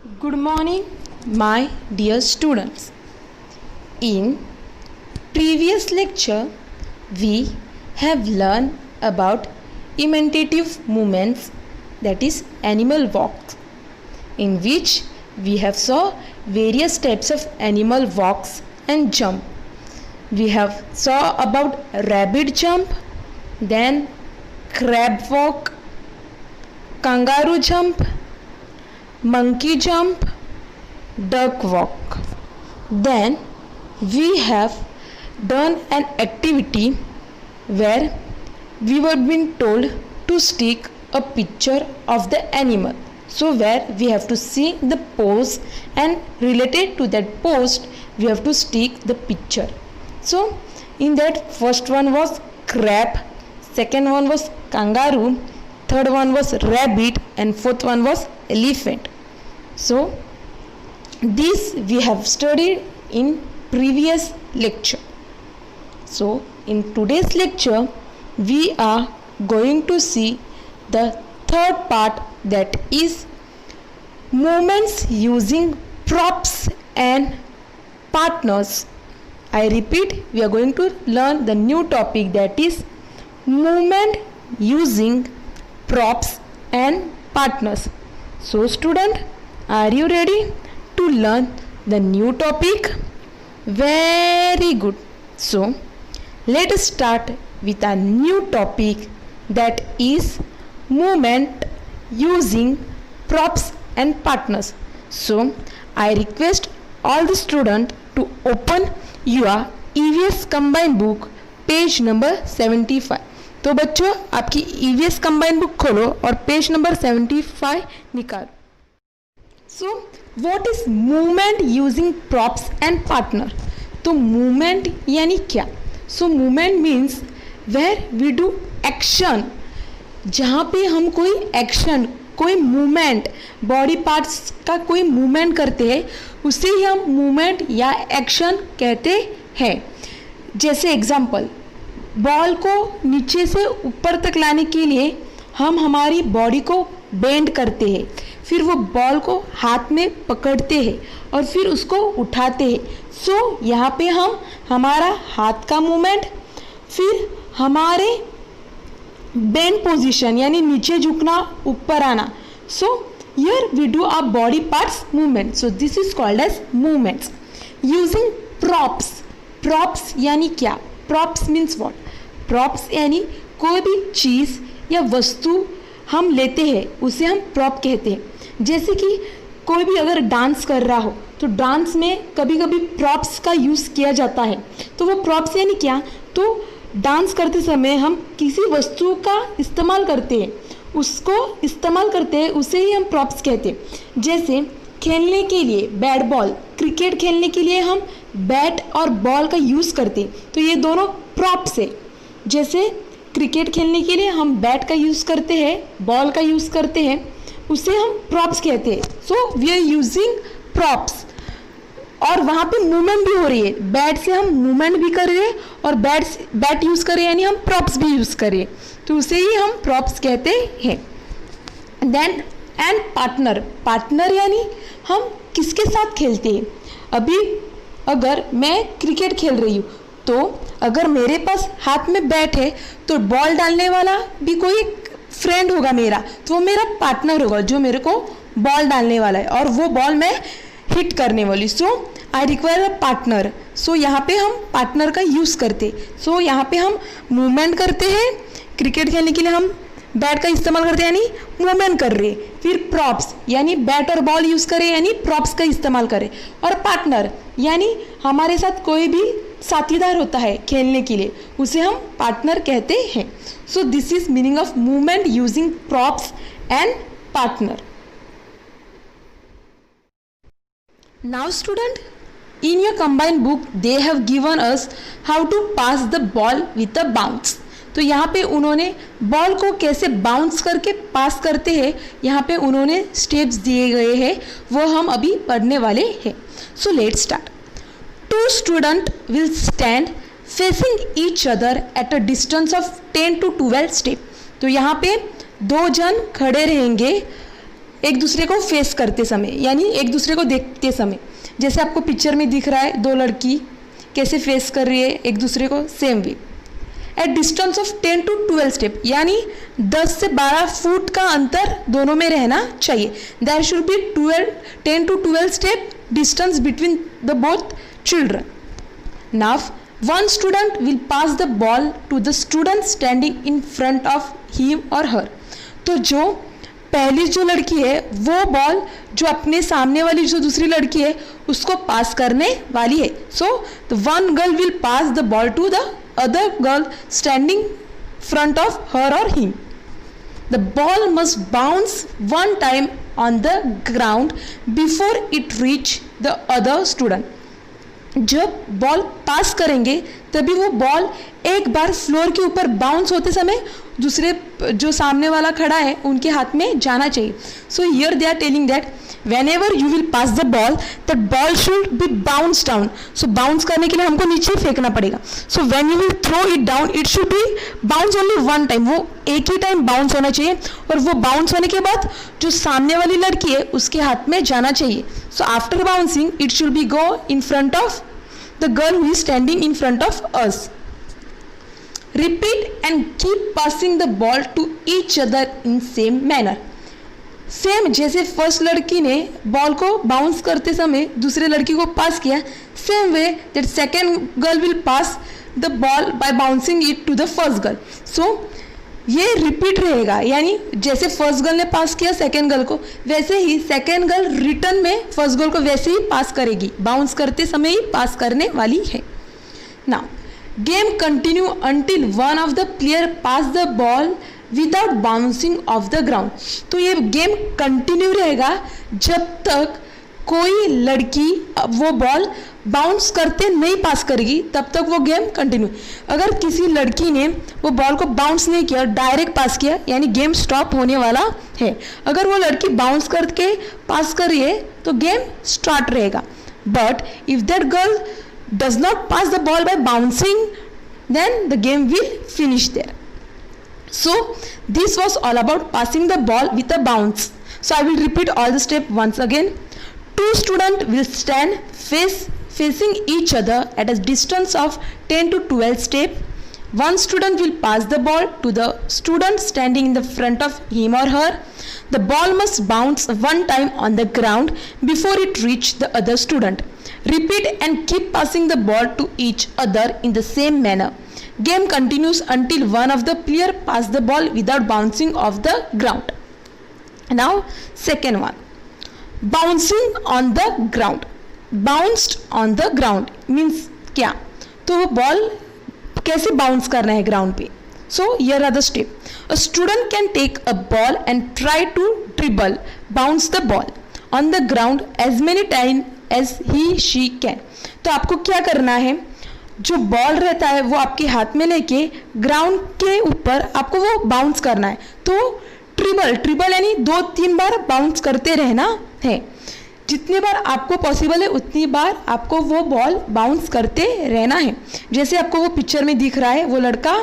Good morning, my dear students. In previous lecture, we have learned about imitative movements, that is animal walks, in which we have saw various types of animal walks and jump. We have saw about rabbit jump, then crab walk, kangaroo jump, monkey jump, duck walk. Then we have done an activity where we were being told to stick a picture of the animal. So where we have to see the pose and related to that pose we have to stick the picture. So in that first one was crab, second one was kangaroo, third one was rabbit and fourth one was elephant. So this we have studied in previous lecture. So in today's lecture we are going to see the third part, that is movements using props and partners. I repeat, we are going to learn the new topic, that is movement using props and partners. So student, are you ready to learn the new topic? Very good. So let us start with a new topic, that is movement using props and partners. So I request all the students to open your EVS combined book, page number 75. तो बच्चों आपकी EVS combined book खोलो और page number 75 निकालो. So what is movement using props and partner? तो movement यानी क्या? So movement means where we do action. जहाँ पे हम कोई एक्शन, कोई मूवमेंट, बॉडी पार्ट्स का कोई मूवमेंट करते हैं, उसे ही हम मूवमेंट या एक्शन कहते हैं. जैसे एग्जांपल, बॉल को नीचे से ऊपर तक लाने के लिए हम हमारी बॉडी को बेंड करते हैं, फिर वो बॉल को हाथ में पकड़ते हैं और फिर उसको उठाते हैं. सो यहाँ पे हम हमारा हाथ का मूवमेंट, फिर हमारे बेंड पोजीशन यानी नीचे झुकना, ऊपर आना. So here we do our body parts movement. So this is called as movements using props. Props यानी क्या? Props means what? प्रॉप्स यानी कोई भी चीज़ या वस्तु हम लेते हैं उसे हम प्रॉप कहते हैं. जैसे कि कोई भी अगर डांस कर रहा हो तो डांस में कभी कभी प्रॉप्स का यूज़ किया जाता है. तो वो प्रॉप्स यानी क्या? तो डांस करते समय हम किसी वस्तु का इस्तेमाल करते हैं, उसको इस्तेमाल करते हैं, उसे ही हम प्रॉप्स कहते हैं. जैसे खेलने के लिए बैट बॉल, क्रिकेट खेलने के लिए हम बैट और बॉल का यूज़ करते हैं, तो ये दोनों प्रॉप्स है. जैसे क्रिकेट खेलने के लिए हम बैट का यूज़ करते हैं, बॉल का यूज़ करते हैं, उसे हम प्रॉप्स कहते हैं. So we are using props. और वहाँ पे मूवमेंट भी हो रही है, बैट से हम मूवमेंट भी कर रहे हैं और बैट यूज़ कर रहे हैं यानी हम प्रॉप्स भी यूज़ कर रहे हैं, तो उसे ही हम प्रॉप्स कहते हैं. Then and partner. पार्टनर यानी हम किसके साथ खेलते हैं. अभी अगर मैं क्रिकेट खेल रही हूँ तो अगर मेरे पास हाथ में बैट है तो बॉल डालने वाला भी कोई फ्रेंड होगा मेरा, तो वो मेरा पार्टनर होगा जो मेरे को बॉल डालने वाला है और वो बॉल मैं हिट करने वाली. सो आई रिक्वायर अ पार्टनर. सो यहाँ पे हम पार्टनर का यूज़ करते. सो यहाँ पे हम मूवमेंट करते हैं, क्रिकेट खेलने के लिए हम बैट का इस्तेमाल करते हैं यानी मूवमेंट कर रहे. फिर प्रॉप्स यानी बैट और बॉल यूज़ करें यानी प्रॉप्स का इस्तेमाल करें. और पार्टनर यानी हमारे साथ कोई भी साथीदार होता है खेलने के लिए, उसे हम पार्टनर कहते हैं. सो this is meaning of movement using props and partner. Now student, in your combined book they have given us how to pass the ball with a bounce. तो यहाँ पे उन्होंने बॉल को कैसे बाउंस करके पास करते हैं, यहाँ पे उन्होंने स्टेप्स दिए गए हैं, वो हम अभी पढ़ने वाले हैं. So let's start. 2 students will stand facing each other at a distance of 10 to 12 steps. तो यहाँ पे 2 जन खड़े रहेंगे एक दूसरे को फेस करते समय, यानी एक दूसरे को देखते समय, जैसे आपको पिक्चर में दिख रहा है दो लड़की कैसे फेस कर रही है एक दूसरे को, same way at distance of 10 to 12 step, यानी 10 से 12 फुट का अंतर दोनों में रहना चाहिए. There should be 10 to 12 step distance between the both children. Now one student will pass the ball to the student standing in front of him or her. तो जो पहली जो लड़की है वो बॉल जो अपने सामने वाली जो दूसरी लड़की है उसको पास करने वाली है. So the one girl will pass the ball to the other girl standing front of her or him. The ball must bounce one time on the ground before it reach the other student. जब ball pass करेंगे तभी वो ball एक बार floor के ऊपर bounce होते समय दूसरे जो सामने वाला खड़ा है उनके हाथ में जाना चाहिए. So here they are telling that whenever you will pass the ball that ball should be bounce down. So bounce करने के लिए हमको नीचे फेंकना पड़ेगा. So when you will throw it down it should be bounce only one time. वो एक ही time bounce होना चाहिए और वो बाउंस होने के बाद जो सामने वाली लड़की है उसके हाथ में जाना चाहिए. So after bouncing it should be go in front of the girl who is standing in front of us. Repeat and keep passing the ball to each other in same manner. Same जैसे first लड़की ने ball को bounce करते समय दूसरे लड़की को pass किया, same way that second girl will pass the ball by bouncing it to the first girl. So ये रिपीट रहेगा, यानी जैसे फर्स्ट गर्ल ने पास किया सेकेंड गर्ल को वैसे ही सेकेंड गर्ल रिटर्न में फर्स्ट गर्ल को वैसे ही पास करेगी, बाउंस करते समय ही पास करने वाली है. Now game continue until one of the player pass the ball without bouncing off the ground. तो ये गेम कंटिन्यू रहेगा जब तक कोई लड़की वो बॉल बाउंस करते नहीं पास करेगी तब तक वो गेम कंटिन्यू. अगर किसी लड़की ने वो बॉल को बाउंस नहीं किया डायरेक्ट पास किया यानी गेम स्टॉप होने वाला है. अगर वो लड़की बाउंस करके पास कर रही है तो गेम स्टार्ट रहेगा. But if that girl does not pass the ball by bouncing then the game will finish there. So this was all about passing the ball with a bounce. So I will repeat all the steps once again. Two students will stand facing each other at a distance of 10 to 12 steps. One student will pass the ball to the student standing in the front of him or her. The ball must bounce one time on the ground before it reaches the other student. Repeat and keep passing the ball to each other in the same manner. Game continues until one of the player pass the ball without bouncing off the ground. Now second one, bouncing on the ground. Bounced on the ground means क्या? तो वो ball कैसे bounce करना है ground पे. So here are the steps. A student can take a ball and try to dribble, bounce the ball on the ground as many times as she can. तो आपको क्या करना है, जो बॉल रहता है वो आपके हाथ में लेके ग्राउंड के ऊपर आपको वो बाउंस करना है. तो ट्रिबल यानी 2-3 बार बाउंस करते रहना है. जितनी बार आपको पॉसिबल है उतनी बार आपको वो बॉल बाउंस करते रहना है. जैसे आपको वो पिक्चर में दिख रहा है वो लड़का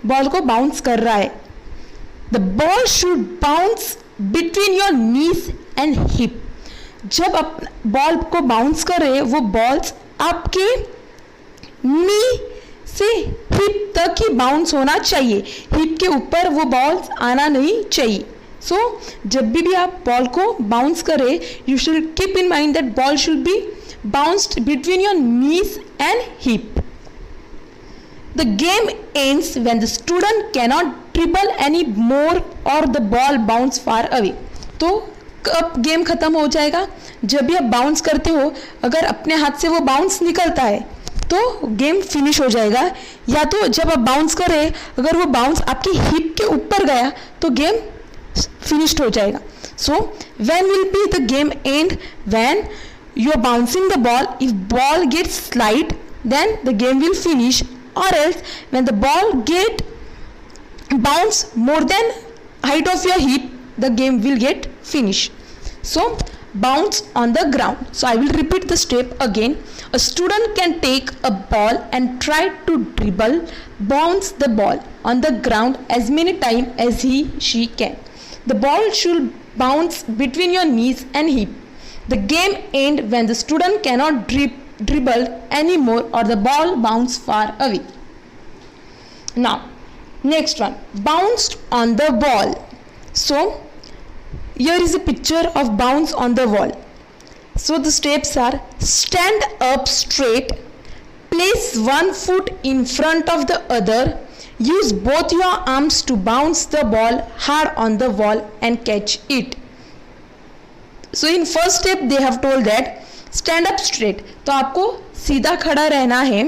बॉल को बाउंस कर रहा है. The ball should bounce between your knees and hip. जब आप बॉल को बाउंस कर रहे हैं वो बॉल्स आपके नी से हिप तक ही बाउंस होना चाहिए, हिप के ऊपर वो बॉल्स आना नहीं चाहिए. सो जब भी आप बॉल को बाउंस करें you should keep in mind that ball should be bounced between your knees and hip. The game ends when the student cannot dribble any more or the ball bounce far away. तो कब game खत्म हो जाएगा, जब भी आप bounce करते हो अगर अपने हाथ से वो बाउंस निकलता है तो गेम फिनिश हो जाएगा, या तो जब आप बाउंस करें अगर वो बाउंस आपकी हिप के ऊपर गया तो गेम फिनिश्ड हो जाएगा. So when will be the game end, when you are bouncing the ball, if ball gets slide then the game will finish, or else when the ball get bounce more than height of your hip the game will get finished. So bounce on the ground. So I will repeat the step again. A student can take a ball and try to dribble, bounce the ball on the ground as many times as she can. The ball should bounce between your knees and hip. The game ends when the student cannot dribble anymore or the ball bounces far away. Now, next one, bounced on the ball. So, here is a picture of bounce on the wall. So, the steps are: stand up straight, place one foot in front of the other, use both your arms to bounce the ball hard on the wall and catch it. So in first step they have told that stand up straight, तो आपको सीधा खड़ा रहना है.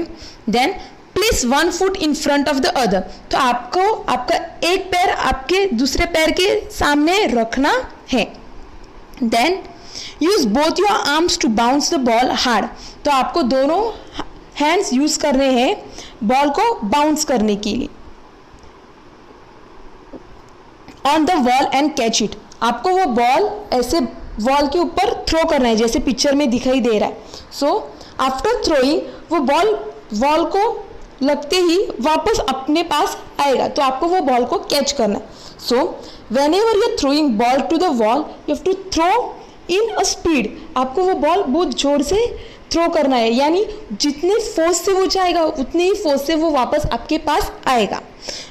Then place one foot in front of the other, तो आपको आपका एक पैर आपके दूसरे पैर के सामने रखना है. Then use both your arms to bounce the ball hard, तो आपको दोनों हैंड्स यूज करने हैं बॉल को बाउंस करने के लिए. On the wall and catch it, आपको वो बॉल ऐसे वॉल के ऊपर थ्रो करना है जैसे पिक्चर में दिखाई दे रहा है. सो आफ्टर थ्रोइंग वो बॉल वॉल को लगते ही वापस अपने पास आएगा, तो आपको वो बॉल को कैच करना है. So whenever you throwing ball to the wall you have to throw in a speed, आपको वो बॉल बहुत जोर से थ्रो करना है, यानी जितने फोर्स से वो जाएगा उतने ही फोर्स से वो वापस आपके पास आएगा.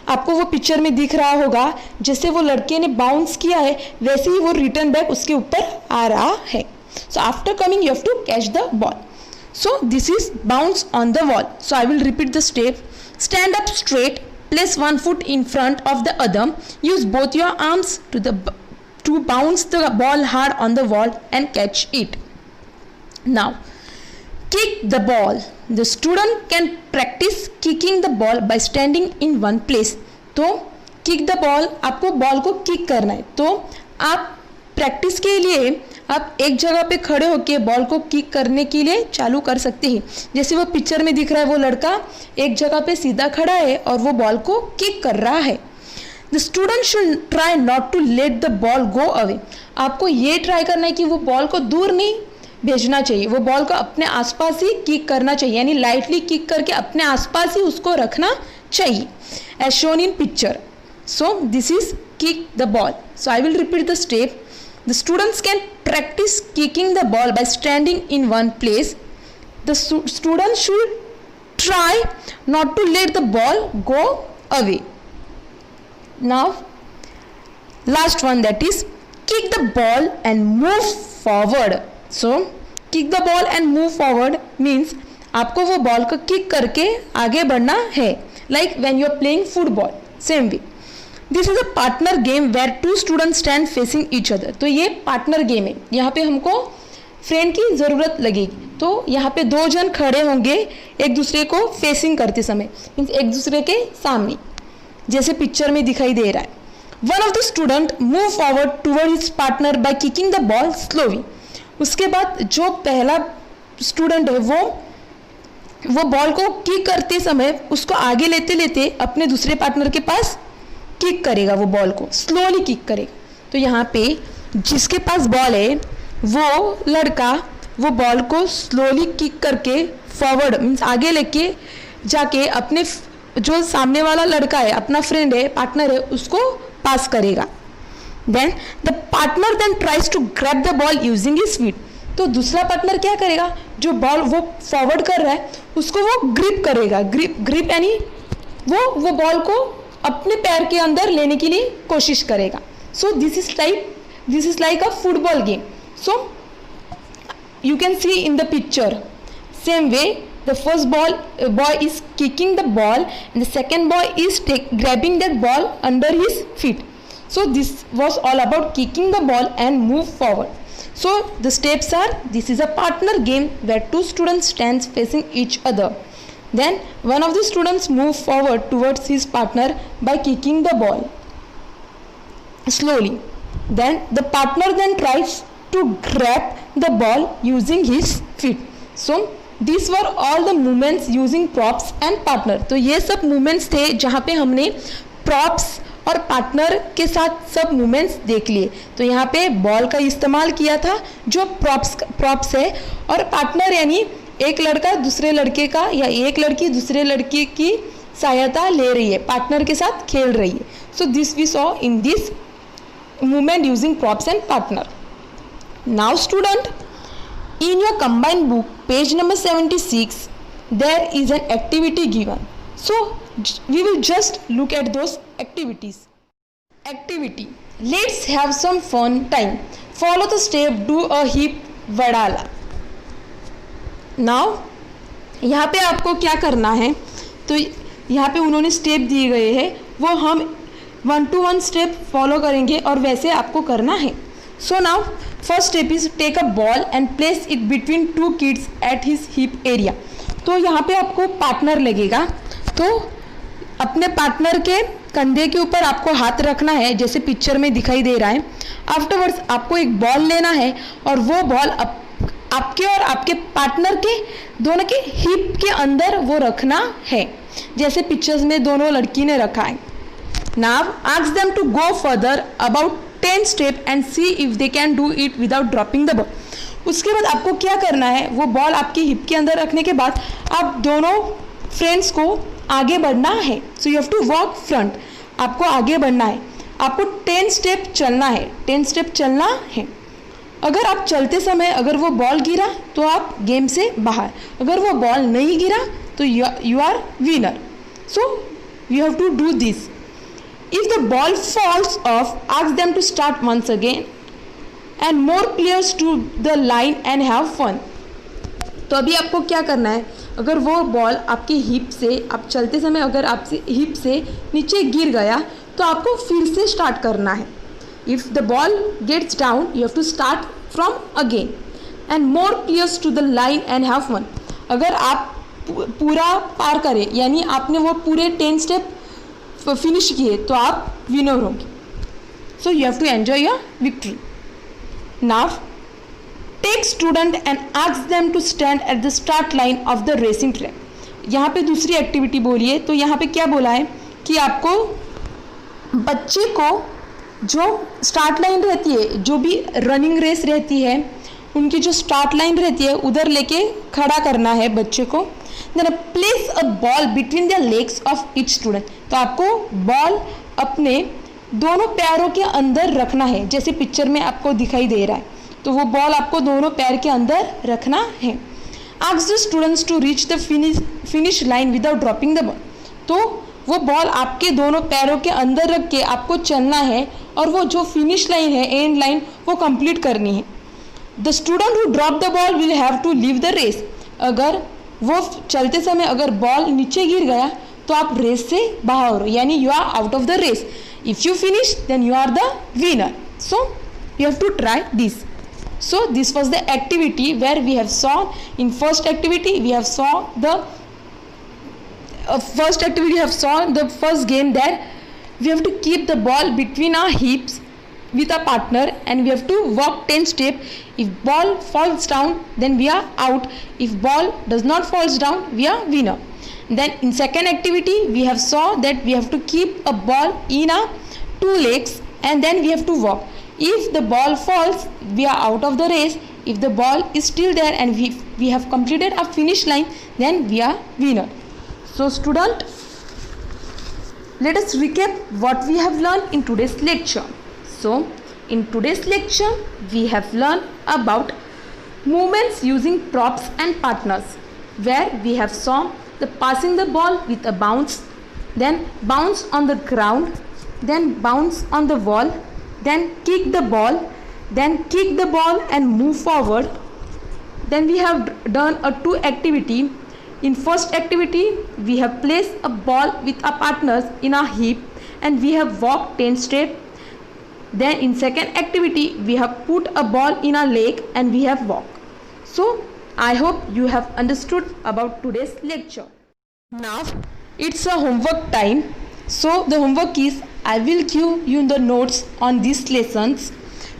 आपको वो पिक्चर में दिख रहा होगा जैसे वो लड़के ने बाउंस किया है वैसे ही वो रिटर्न बैक उसके ऊपर आ रहा है. So after coming you have to catch the ball. So this is bounce on the wall. So I will repeat the step. Stand up straight, place one foot in front of the other, use both your arms to bounce the ball hard on the wall and catch it. Now, kick the ball. The student can practice kicking the ball by standing in one place. तो kick the ball, आपको ball को kick करना है. तो आप practice के लिए आप एक जगह पे खड़े होकर बॉल को किक करने के लिए चालू कर सकते हैं. जैसे वो पिक्चर में दिख रहा है वो लड़का एक जगह पे सीधा खड़ा है और वो बॉल को किक कर रहा है. The student should try not to let the ball go away. आपको ये ट्राई करना है कि वो बॉल को दूर नहीं भेजना चाहिए, वो बॉल को अपने आसपास ही किक करना चाहिए, यानी लाइटली किक करके अपने आसपास ही उसको रखना चाहिए, as shown in picture. So this is kick the ball. So I will repeat the step. The students can practice kicking the ball by standing in one place. The student should try not to let the ball go away. Now last one, that is kick the ball and move forward. So kick the ball and move forward means आपको वो ball को kick करके आगे बढ़ना है, like when you are playing football. Same way. This is a partner game where two students stand facing each other. तो ये partner game है, यहाँ पे हमको फ्रेंड की ज़रूरत लगेगी. तो यहाँ पे दो जन खड़े होंगे एक दूसरे को फेसिंग करते समय, मीन्स एक दूसरे के सामने जैसे पिक्चर में दिखाई दे रहा है. One of the student move forward toward his partner by kicking the ball slowly. उसके बाद जो पहला स्टूडेंट है वो बॉल को किक करते समय उसको आगे लेते लेते अपने दूसरे पार्टनर के पास किक करेगा, वो बॉल को स्लोली किक करेगा. तो यहाँ पे जिसके पास बॉल है वो लड़का वो बॉल को स्लोली किक करके फॉरवर्ड मीन्स आगे लेके जाके अपने जो सामने वाला लड़का है अपना फ्रेंड है पार्टनर है उसको पास करेगा. Then the partner then tries to grab the ball using his feet. तो दूसरा पार्टनर क्या करेगा, जो बॉल वो फॉरवर्ड कर रहा है उसको वो ग्रिप करेगा. ग्रिप यानी वो बॉल को अपने पैर के अंदर लेने के लिए कोशिश करेगा. सो this is like a football game. So you can see in the picture same way. The first boy is kicking the ball and the second boy is grabbing that ball under his feet. So this was all about kicking the ball and move forward. So the steps are, this is a partner game where two students stand facing each other. Then one of the students move forward towards his partner by kicking the ball slowly. Then the partner then tries to grab the ball using his feet. So These were all the movements using props and partner. तो ये सब movements थे जहाँ पे हमने props और partner के साथ सब मूवमेंट्स देख लिए. तो यहाँ पे बॉल का इस्तेमाल किया था जो प्रॉप्स है, और पार्टनर यानी एक लड़का दूसरे लड़के का या एक लड़की दूसरे लड़के की सहायता ले रही है, पार्टनर के साथ खेल रही है. So this we saw in this movement using props and partner. Now student, in your combined book page number 76 there is an activity given. So we will just look at those activities. Activity. Let's have some fun time. Follow the step, do a hip Wadala. Now यहाँ पे आपको क्या करना है, तो यहाँ पे उन्होंने स्टेप दिए गए हैं, वो हम 1 to 1 स्टेप फॉलो करेंगे और वैसे आपको करना है. So now first step is take a ball and place it between 2 kids at his hip area. तो यहाँ पे आपको पार्टनर लगेगा, तो अपने पार्टनर के कंधे के ऊपर आपको हाथ रखना है जैसे पिक्चर में दिखाई दे रहा है. आफ्टरवर्ड्स आपको एक बॉल लेना है और वो बॉल आपके और आपके पार्टनर के दोनों के हिप के अंदर वो रखना है जैसे पिक्चर्स में दोनों लड़की ने रखा है. Now ask them to go further about 10 step and see if they can do it without dropping the ball. उसके बाद आपको क्या करना है, वो बॉल आपके हिप के अंदर रखने के बाद आप दोनों फ्रेंड्स को आगे बढ़ना है. So you have to walk front. आपको आगे बढ़ना है, आपको 10 स्टेप चलना है. 10 स्टेप चलना है. अगर आप चलते समय अगर वो बॉल गिरा तो आप गेम से बाहर, अगर वो बॉल नहीं गिरा तो you are winner. So you have to do this. If the ball falls off ask them to start once again and more players to the line and have fun. तो अभी आपको क्या करना है, अगर वो बॉल आपकी हिप से, आप चलते समय अगर आपसे हिप से नीचे गिर गया तो आपको फिर से स्टार्ट करना है. If the ball gets down, you have to start from again and more players to the line and have fun. अगर आप पूरा पार करें यानी आपने वो पूरे 10 स्टेप फिनिश किए तो आप विनर होंगे. So you have to enjoy your victory. Now take student and ask them to stand at the start line of the racing track. यहाँ पे दूसरी एक्टिविटी बोली है, तो यहाँ पे क्या बोला है कि आपको बच्चे को जो स्टार्ट लाइन रहती है, जो भी रनिंग रेस रहती है उनकी जो स्टार्ट लाइन रहती है उधर लेके खड़ा करना है बच्चे को. Then place a ball between the legs of each student. तो आपको बॉल अपने दोनों पैरों के अंदर रखना है जैसे पिक्चर में आपको दिखाई दे रहा है. तो वो बॉल आपको दोनों पैर के अंदर रखना है. Ask the students to reach the finish line without dropping the ball. तो वो बॉल आपके दोनों पैरों के अंदर रख के आपको चलना है और वो जो फिनिश लाइन है, एंड लाइन, वो कंप्लीट करनी है. The student who drop the ball will have to leave the race. अगर वो चलते समय अगर बॉल नीचे गिर गया तो आप रेस से बाहर हो, यानी you are out of the race. If you finish then you are the winner. So you have to try this. So this was the activity where we have saw in first activity we have saw the first game that we have to keep the ball between our hips with a partner and we have to walk 10 step. If ball falls down then we are out. If ball does not falls down we are winner. Then in second activity we have saw that we have to keep a ball in our 2 legs and then we have to walk. If the ball falls we are out of the race. If the ball is still there and we have completed our finish line then we are winner. So student, let us recap what we have learned in today's lecture. So in today's lecture we have learned about movements using props and partners, where we have saw the passing the ball with a bounce, then bounce on the ground, then bounce on the wall, then kick the ball, then kick the ball and move forward. Then we have done a 2 activity. In first activity we have placed a ball with our partners in our hip and we have walked 10 steps. Then in second activity we have put a ball in our leg and we have walked. So I hope you have understood about today's lecture. Now it's a homework time. So the homework is, I will give you the notes on these lessons.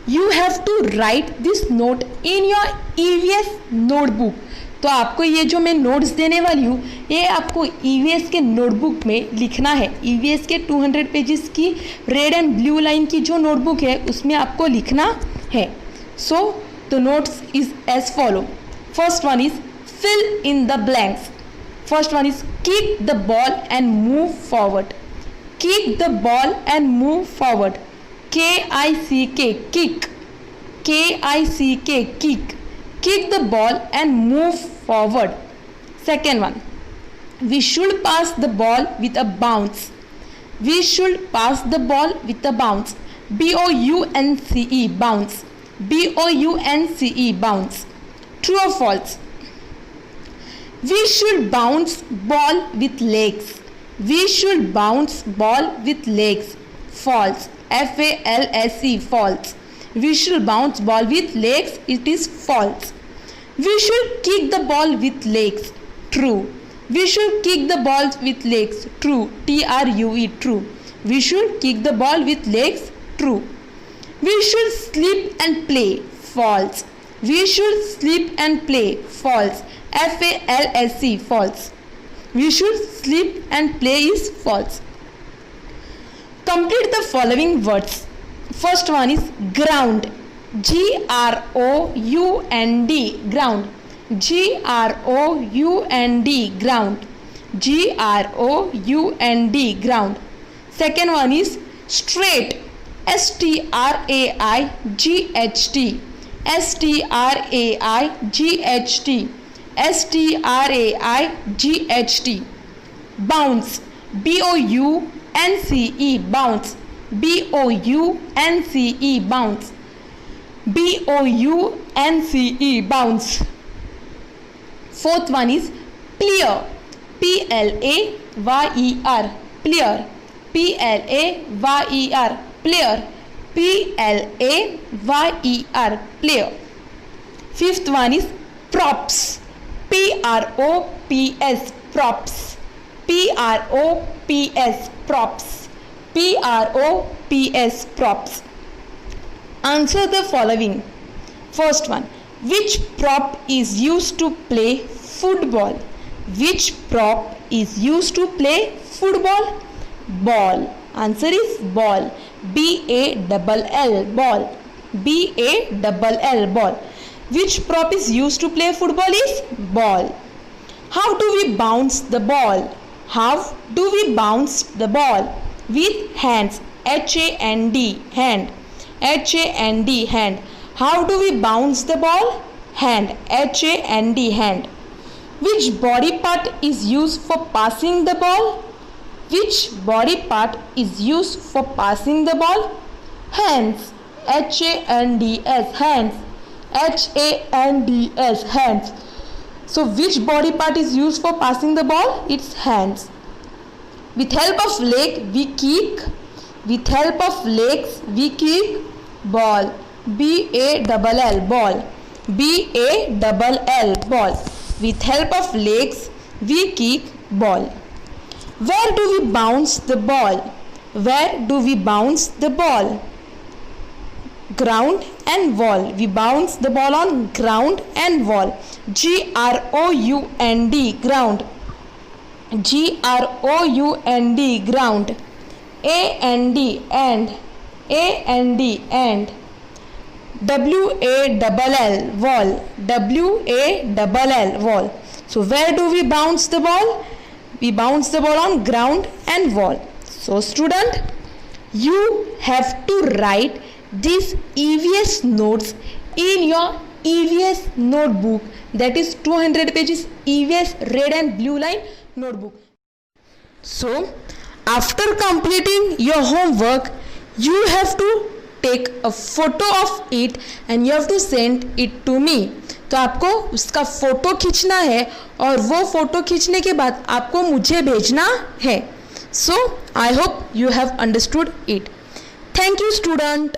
You have to write this note in your EVS notebook. तो आपको ये जो मैं notes देने वाली हूँ ये आपको EVS के नोटबुक में लिखना है. EVS के 200 पेजेस की रेड एंड ब्लू लाइन की जो नोटबुक है उसमें आपको लिखना है. So the notes is as follow. First one is fill in the blanks. First one is kick the ball and move forward. Kick the ball and move forward. K-I-C-K, kick. K-I-C-K, kick. Kick the ball and move forward. Second one, we should pass the ball with a bounce. We should pass the ball with a bounce. B-O-U-N-C-E, bounce. B-O-U-N-C-E, bounce. True or false? We should bounce ball with legs. We should bounce ball with legs. False. F-A-L-S-E, false. We should bounce ball with legs. It is false. We should kick the ball with legs. True. We should kick the ball with legs. True. T-R-U-E, true. We should kick the ball with legs. True. We should sleep and play. False. We should sleep and play. False. F-A-L-S-E, false. We should sleep and play is false. Complete the following words. First one is ground. G-R-O-U-N-D, ground. G-R-O-U-N-D, ground. G-R-O-U-N-D, ground. Second one is straight. S-T-R-A-I-G-H-T. S-T-R-A-I-G-H-T. S-T-R-A-I-G-H-T. Bounce. B-O-U-N-C-E, bounce. B-O-U-N-C-E, bounce. B-O-U-N-C-E, bounce. Fourth one is clear. P-L-A-Y-E-R, clear. P-L-A-Y-E-R, clear. P-L-A-Y-E-R, clear. Fifth one is props. P-R-O-P-S, props. P-R-O-P-S, props. P-R-O-P-S, props. Answer the following. First one, which prop is used to play football? Which prop is used to play football? Ball. Answer is ball. B-A-L-L, ball. B-A-L-L, ball. Which prop is used to play football is ball. How do we bounce the ball? How do we bounce the ball? With hands. H-A-N-D, hand. H-A-N-D, hand. How do we bounce the ball? Hand. H-A-N-D, hand. Which body part is used for passing the ball? Which body part is used for passing the ball? Hands. H-A-N-D-S, hands. H-A-N-D-S, hands. So which body part is used for passing the ball? It's hands. With help of leg we kick. With help of legs we kick ball. B-A-L-L, ball. B-A-L-L, ball. With help of legs we kick ball. Where do we bounce the ball? Where do we bounce the ball? Ground and wall. We bounce the ball on ground and wall. G-R-O-U-N-D, ground. G-R-O-U-N-D, ground. A-N-D, and. A-N-D, and. W-A-L-L, wall. W-A-L-L, wall. So where do we bounce the ball? We bounce the ball on ground and wall. So student, you have to write these EVS notes in your EVS notebook, that is 200 pages EVS red and blue line notebook. So after completing your homework, you have to take a photo of it and you have to send it to me. तो आपको उसका photo खींचना है और वो photo खींचने के बाद आपको मुझे भेजना है. So I hope you have understood it. Thank you student.